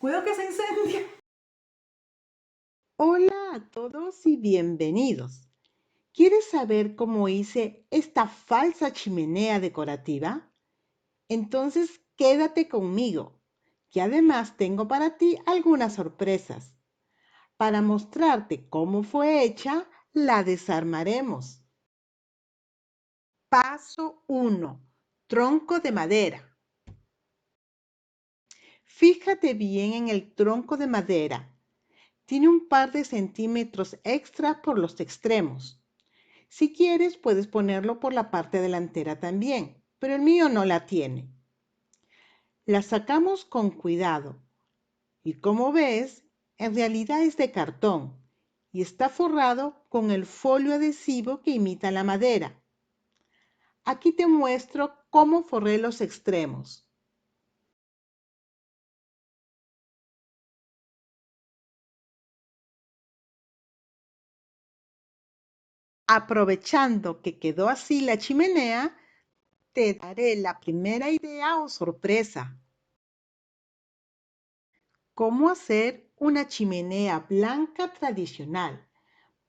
Cuidado que se incendia. Hola a todos y bienvenidos. ¿Quieres saber cómo hice esta falsa chimenea decorativa? Entonces quédate conmigo, que además tengo para ti algunas sorpresas. Para mostrarte cómo fue hecha, la desarmaremos. Paso 1. Tronco de madera. Fíjate bien en el tronco de madera. Tiene un par de centímetros extra por los extremos. Si quieres, puedes ponerlo por la parte delantera también, pero el mío no la tiene. La sacamos con cuidado y como ves, en realidad es de cartón y está forrado con el folio adhesivo que imita la madera. Aquí te muestro cómo forré los extremos. Aprovechando que quedó así la chimenea, te daré la primera idea o sorpresa. ¿Cómo hacer una chimenea blanca tradicional?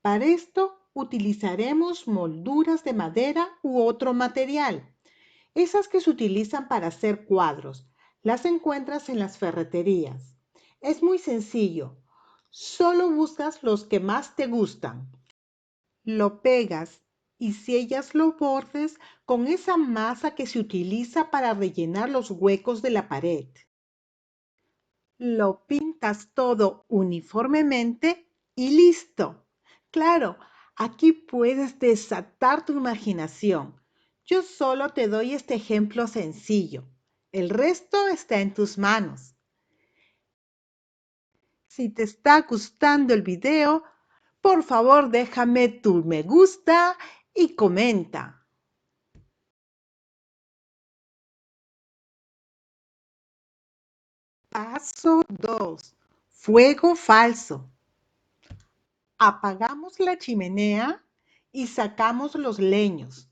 Para esto utilizaremos molduras de madera u otro material. Esas que se utilizan para hacer cuadros. Las encuentras en las ferreterías. Es muy sencillo. Solo buscas los que más te gustan. Lo pegas y sellas los bordes con esa masa que se utiliza para rellenar los huecos de la pared. Lo pintas todo uniformemente y listo. Claro, aquí puedes desatar tu imaginación. Yo solo te doy este ejemplo sencillo. El resto está en tus manos. Si te está gustando el video, por favor déjame tu me gusta y comenta. Paso 2. Fuego falso. Apagamos la chimenea y sacamos los leños.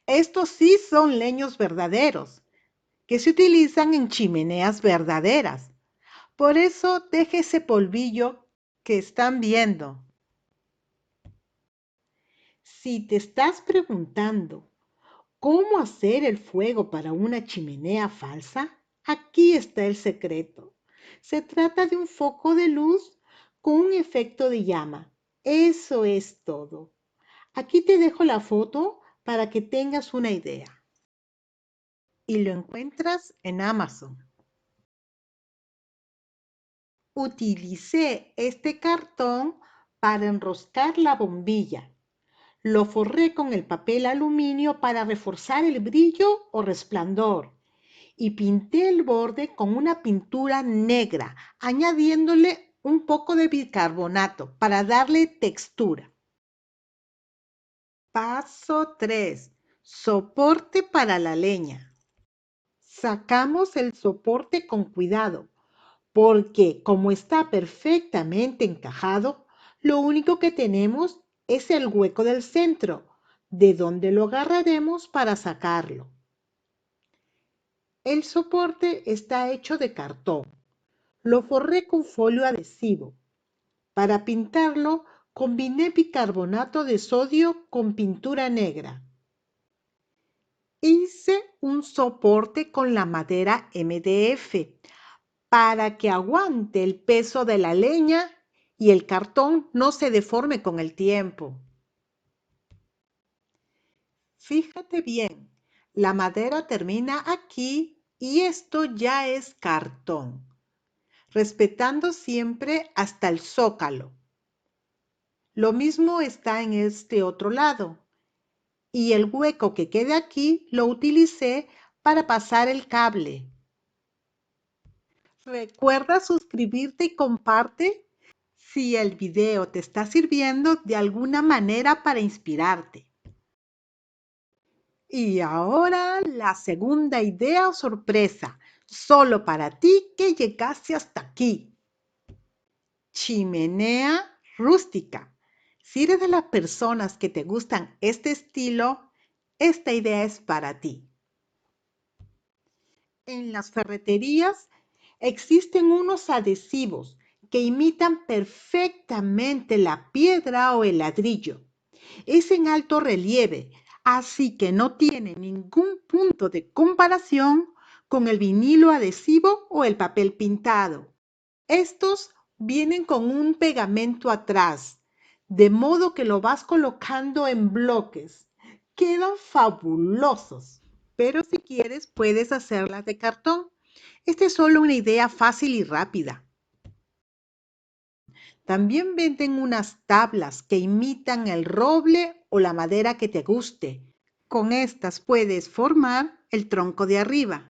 Estos sí son leños verdaderos, que se utilizan en chimeneas verdaderas. Por eso deje ese polvillo que están viendo. Si te estás preguntando cómo hacer el fuego para una chimenea falsa, aquí está el secreto. Se trata de un foco de luz con un efecto de llama. Eso es todo. Aquí te dejo la foto para que tengas una idea. Y lo encuentras en Amazon. Utilicé este cartón para enroscar la bombilla. Lo forré con el papel aluminio para reforzar el brillo o resplandor y pinté el borde con una pintura negra, añadiéndole un poco de bicarbonato para darle textura. Paso 3. Soporte para la leña. Sacamos el soporte con cuidado, porque como está perfectamente encajado, lo único que tenemos es el hueco del centro, de donde lo agarraremos para sacarlo. El soporte está hecho de cartón. Lo forré con folio adhesivo. Para pintarlo, combiné bicarbonato de sodio con pintura negra. Hice un soporte con la madera MDF para que aguante el peso de la leña y el cartón no se deforme con el tiempo. Fíjate bien, la madera termina aquí y esto ya es cartón, respetando siempre hasta el zócalo. Lo mismo está en este otro lado y el hueco que quede aquí lo utilicé para pasar el cable. Recuerda suscribirte y comparte si el video te está sirviendo de alguna manera para inspirarte. Y ahora la segunda idea o sorpresa, solo para ti que llegaste hasta aquí. Chimenea rústica. Si eres de las personas que te gustan este estilo, esta idea es para ti. En las ferreterías Existen unos adhesivos que imitan perfectamente la piedra o el ladrillo. Es en alto relieve, así que no tiene ningún punto de comparación con el vinilo adhesivo o el papel pintado. Estos vienen con un pegamento atrás, de modo que lo vas colocando en bloques. Quedan fabulosos, pero si quieres puedes hacerlas de cartón. Esta es solo una idea fácil y rápida. También venden unas tablas que imitan el roble o la madera que te guste. Con estas puedes formar el tronco de arriba.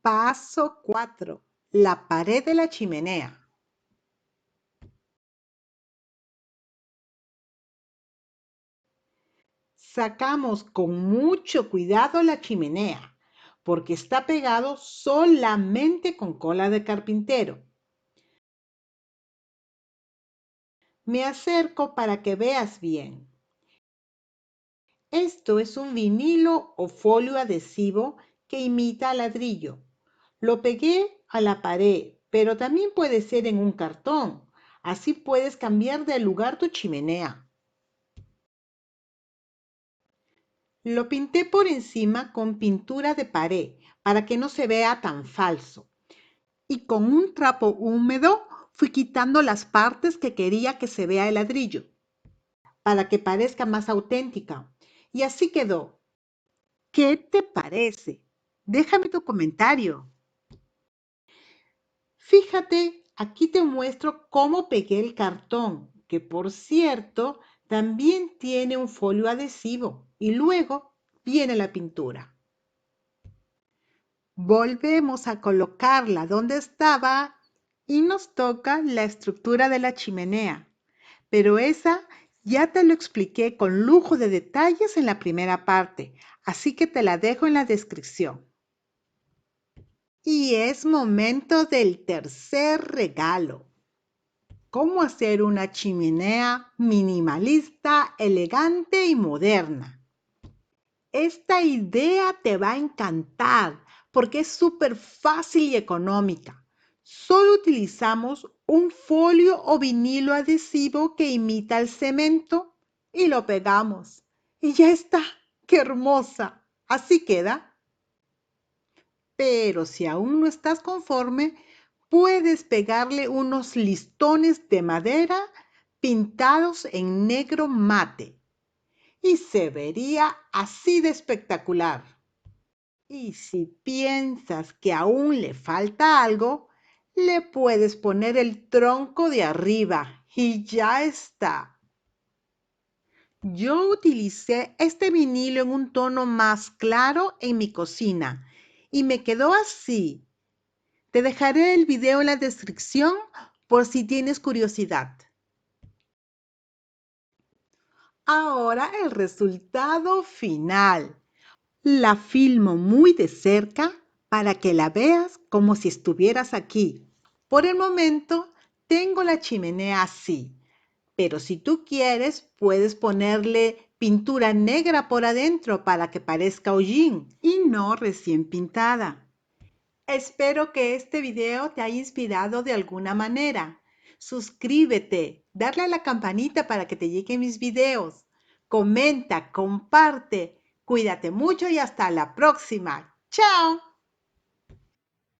Paso 4. La pared de la chimenea. Sacamos con mucho cuidado la chimenea, porque está pegado solamente con cola de carpintero. Me acerco para que veas bien. Esto es un vinilo o folio adhesivo que imita ladrillo. Lo pegué a la pared, pero también puede ser en un cartón. Así puedes cambiar de lugar tu chimenea. Lo pinté por encima con pintura de pared para que no se vea tan falso. Y con un trapo húmedo fui quitando las partes que quería que se vea el ladrillo, para que parezca más auténtica. Y así quedó. ¿Qué te parece? Déjame tu comentario. Fíjate, aquí te muestro cómo pegué el cartón, que por cierto también tiene un folio adhesivo y luego viene la pintura. Volvemos a colocarla donde estaba y nos toca la estructura de la chimenea, pero esa ya te lo expliqué con lujo de detalles en la primera parte, así que te la dejo en la descripción. Y es momento del tercer regalo. ¿Cómo hacer una chimenea minimalista, elegante y moderna? Esta idea te va a encantar porque es súper fácil y económica. Solo utilizamos un folio o vinilo adhesivo que imita el cemento y lo pegamos. Y ya está. ¡Qué hermosa! Así queda. Pero si aún no estás conforme, puedes pegarle unos listones de madera pintados en negro mate y se vería así de espectacular. Y si piensas que aún le falta algo, le puedes poner el tronco de arriba y ya está. Yo utilicé este vinilo en un tono más claro en mi cocina y me quedó así. Te dejaré el video en la descripción por si tienes curiosidad. Ahora el resultado final. La filmo muy de cerca para que la veas como si estuvieras aquí. Por el momento tengo la chimenea así, pero si tú quieres puedes ponerle pintura negra por adentro para que parezca hollín y no recién pintada. Espero que este video te haya inspirado de alguna manera. Suscríbete, darle a la campanita para que te lleguen mis videos. Comenta, comparte. Cuídate mucho y hasta la próxima. ¡Chao!